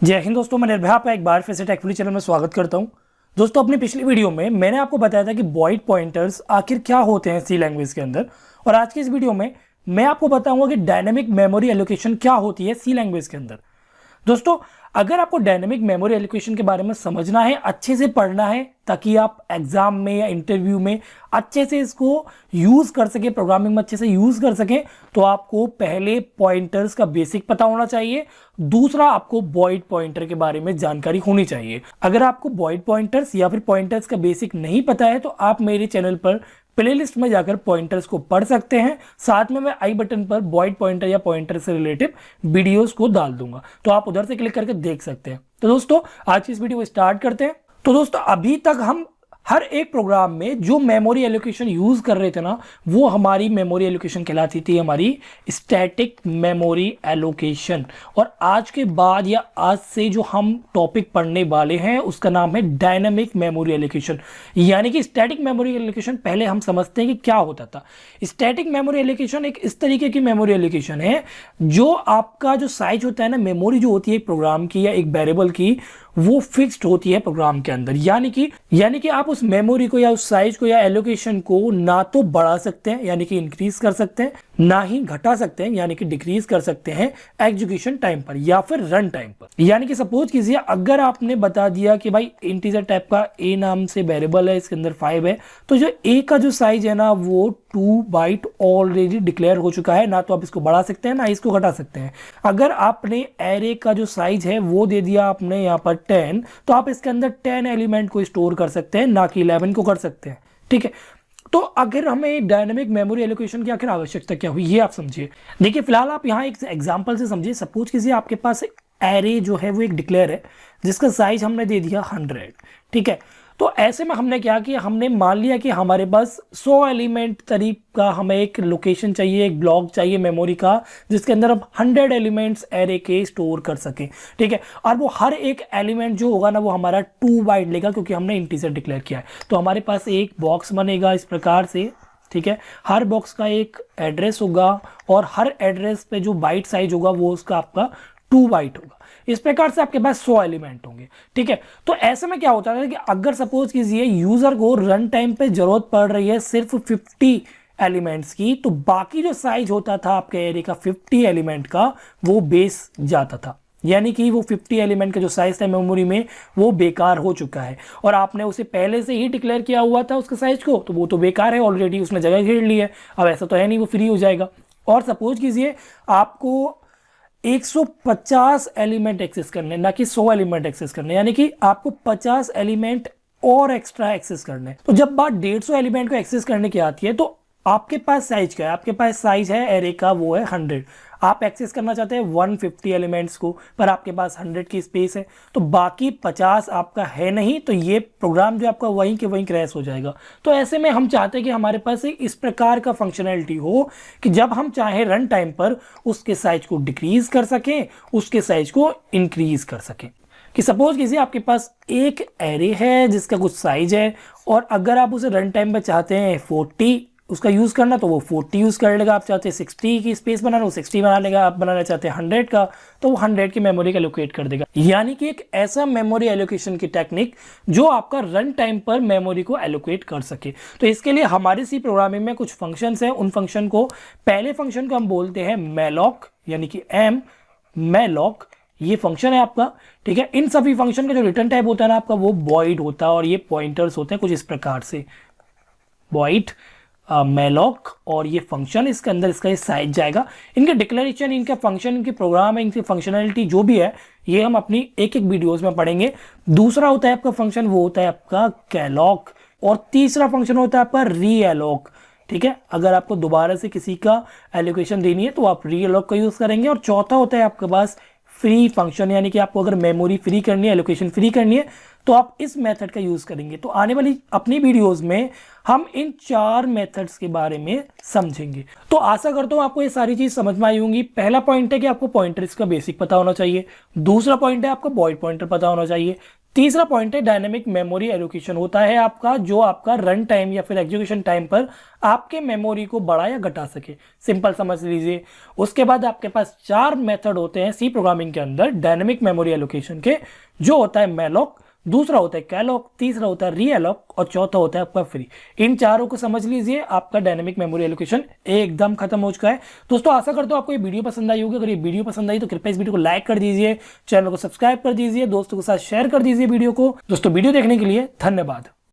जय हिंद दोस्तों, मैं निर्भय आपका एक बार फिर से टेक्फुली चैनल में स्वागत करता हूं। दोस्तों, अपनी पिछली वीडियो में मैंने आपको बताया था कि वॉइड पॉइंटर्स आखिर क्या होते हैं सी लैंग्वेज के अंदर, और आज की इस वीडियो में मैं आपको बताऊंगा कि डायनेमिक मेमोरी एलोकेशन क्या होती है सी लैंग्वेज के अंदर। दोस्तों, अगर आपको डायनेमिक मेमोरी एलोकेशन के बारे में समझना है, अच्छे से पढ़ना है, ताकि आप एग्जाम में या इंटरव्यू में अच्छे से इसको यूज़ कर सके, प्रोग्रामिंग में अच्छे से यूज़ कर सकें, तो आपको पहले पॉइंटर्स का बेसिक पता होना चाहिए। दूसरा, आपको वॉइड पॉइंटर के बारे में जानकारी होनी चाहिए। अगर आपको वॉइड पॉइंटर्स या फिर पॉइंटर्स का बेसिक नहीं पता है तो आप मेरे चैनल पर प्लेलिस्ट में जाकर पॉइंटर्स को पढ़ सकते हैं। साथ में मैं आई बटन पर वॉइड पॉइंटर या पॉइंटर से रिलेटिव वीडियोस को डाल दूंगा, तो आप उधर से क्लिक करके देख सकते हैं। तो दोस्तों, आज की इस वीडियो को स्टार्ट करते हैं। तो दोस्तों, अभी तक हम हर एक प्रोग्राम में जो मेमोरी एलोकेशन यूज कर रहे थे ना, वो हमारी मेमोरी एलोकेशन कहलाती थी हमारी स्टैटिक मेमोरी एलोकेशन। और आज के बाद या आज से जो हम टॉपिक पढ़ने वाले हैं उसका नाम है डायनामिक मेमोरी एलोकेशन। यानी कि स्टैटिक मेमोरी एलोकेशन पहले हम समझते हैं कि क्या होता था। स्टैटिक मेमोरी एलोकेशन एक इस तरीके की मेमोरी एलोकेशन है जो आपका जो साइज होता है ना, मेमोरी जो होती है एक प्रोग्राम की या एक वेरिएबल की, वो फिक्स्ड होती है प्रोग्राम के अंदर। यानी कि आप उस मेमोरी को या उस साइज को या एलोकेशन को ना तो बढ़ा सकते हैं यानी कि इंक्रीज कर सकते हैं, ना ही घटा सकते हैं यानी कि डिक्रीज कर सकते हैं एग्जीक्यूशन टाइम पर या फिर रन टाइम पर। यानी कि सपोज कीजिए, अगर आपने बता दिया कि भाई इंटीजर टाइप का ए नाम से वेरिएबल है, इसके अंदर 5 है, तो जो ए का जो साइज है ना, वो 2 बाइट ऑलरेडी डिक्लेयर हो चुका है। ना तो आप इसको बढ़ा सकते हैं ना इसको घटा सकते हैं। अगर आपने एरे का जो साइज है वो दे दिया आपने यहाँ पर 10, तो आप इसके अंदर 10 एलिमेंट को स्टोर कर सकते हैं, ना कि 11 को कर सकते हैं। ठीक है, तो अगर हमें डायनेमिक मेमोरी एलोकेशन की आखिर आवश्यकता क्या हुई, ये आप समझिए। देखिए, फिलहाल आप यहाँ एक एग्जांपल से समझिए। सपोज कीजिए आपके पास एरे जो है वो एक डिक्लेयर है जिसका साइज हमने दे दिया 100। ठीक है, तो ऐसे में हमने क्या किया, हमने मान लिया कि हमारे पास 100 एलिमेंट तरीक का हमें एक लोकेशन चाहिए, एक ब्लॉक चाहिए मेमोरी का, जिसके अंदर हम 100 एलिमेंट्स एरे के स्टोर कर सकें। ठीक है, और वो हर एक एलिमेंट जो होगा ना, वो हमारा 2 बाइट लेगा क्योंकि हमने इंटीजर डिक्लेयर किया है। तो हमारे पास एक बॉक्स बनेगा इस प्रकार से। ठीक है, हर बॉक्स का एक एड्रेस होगा और हर एड्रेस पे जो बाइट साइज होगा वो उसका आपका 2 बाइट होगा। इस प्रकार से आपके पास 100 एलिमेंट होंगे। ठीक है, तो ऐसे में क्या होता है कि अगर सपोज कीजिए यूजर को रन टाइम पे जरूरत पड़ रही है सिर्फ 50 एलिमेंट्स की, तो बाकी जो साइज होता था आपके एरे का 50 एलिमेंट का, वो बेस जाता था। यानी कि वो 50 एलिमेंट का जो साइज था मेमोरी में, वो बेकार हो चुका है और आपने उसे पहले से ही डिक्लेयर किया हुआ था उसके साइज को, तो वो तो बेकार है, ऑलरेडी उसने जगह घेर ली है। अब ऐसा तो है नहीं, वो फ्री हो जाएगा। और सपोज कीजिए आपको 150 एलिमेंट एक्सेस करने, ना कि 100 एलिमेंट एक्सेस करने, यानी कि आपको 50 एलिमेंट और एक्स्ट्रा एक्सेस करने। तो जब बात 150 एलिमेंट को एक्सेस करने की आती है, तो आपके पास साइज क्या है, आपके पास साइज है एरे का, वो है 100। आप एक्सेस करना चाहते हैं 150 एलिमेंट्स को, पर आपके पास 100 की स्पेस है, तो बाकी 50 आपका है नहीं, तो ये प्रोग्राम जो आपका वहीं के वहीं क्रैश हो जाएगा। तो ऐसे में हम चाहते हैं कि हमारे पास एक इस प्रकार का फंक्शनैलिटी हो कि जब हम चाहे रन टाइम पर उसके साइज को डिक्रीज कर सकें, उसके साइज को इंक्रीज कर सकें। कि सपोज कीजिए आपके पास एक एरे है जिसका कुछ साइज है, और अगर आप उसे रन टाइम पर चाहते हैं 40 उसका यूज़ करना, तो वो 40 यूज़ कर लेगा। आप चाहते हैं 60 की स्पेस बनाना, वो 60 बना लेगा। आप बनाना चाहते हैं 100 का, तो वो 100 की मेमोरी का एलोकेट कर देगा। यानी कि एक ऐसा मेमोरी एलोकेशन की टेक्निक जो आपका रन टाइम पर मेमोरी को एलोकेट कर सके। तो इसके लिए हमारे सी प्रोग्रामिंग में कुछ फंक्शंस हैं। उन फंक्शन को, पहले फंक्शन को हम बोलते हैं मैलॉक, यानी कि एम मैलॉक, ये फंक्शन है आपका। ठीक है, इन सभी फंक्शन का जो रिटर्न टाइप होता है ना आपका, वो वॉइड होता है, और ये पॉइंटर्स होते हैं कुछ इस प्रकार से, वॉइड मैलॉक, और ये फंक्शन इसके अंदर इसका ये साइज जाएगा। इनके डिक्लेरेशन, इनका फंक्शन, इनके प्रोग्राम है, इनकी फंक्शनैलिटी जो भी है, ये हम अपनी एक एक वीडियोस में पढ़ेंगे। दूसरा होता है आपका फंक्शन, वो होता है आपका कैलॉक, और तीसरा फंक्शन होता है आपका रीएलॉक। ठीक है, अगर आपको दोबारा से किसी का एलोकेशन देनी है तो आप रीएलॉक का यूज करेंगे। और चौथा होता है आपके पास फ्री फंक्शन, यानी कि आपको अगर मेमोरी फ्री करनी है, एलोकेशन फ्री करनी है, तो आप इस मेथड का यूज करेंगे। तो आने वाली अपनी वीडियोस में हम इन 4 मेथड्स के बारे में समझेंगे। तो आशा करता हूं आपको ये सारी चीज समझ में आई होंगी। पहला पॉइंट है कि आपको पॉइंटर्स का बेसिक पता होना चाहिए। दूसरा पॉइंट है आपको वॉइड पॉइंटर पता होना चाहिए। तीसरा पॉइंट है डायनेमिक मेमोरी एलोकेशन। होता है आपका जो आपका रन टाइम या फिर एग्जीक्यूशन टाइम पर आपके मेमोरी को बढ़ा या घटा सके, सिंपल समझ लीजिए। उसके बाद आपके पास 4 मेथड होते हैं सी प्रोग्रामिंग के अंदर डायनेमिक मेमोरी एलोकेशन के, जो होता है मैलॉक, दूसरा होता है कैलॉक, तीसरा होता है रीअलॉक और चौथा होता है आपका फ्री। इन चारों को समझ लीजिए, आपका डायनेमिक मेमोरी एलोकेशन एकदम खत्म हो चुका है। दोस्तों आशा करता हूं आपको ये वीडियो पसंद आई होगी। अगर ये वीडियो पसंद आई तो कृपया इस वीडियो को लाइक कर दीजिए, चैनल को सब्सक्राइब कर दीजिए, दोस्तों के साथ शेयर कर दीजिए वीडियो को। दोस्तों वीडियो देखने के लिए धन्यवाद।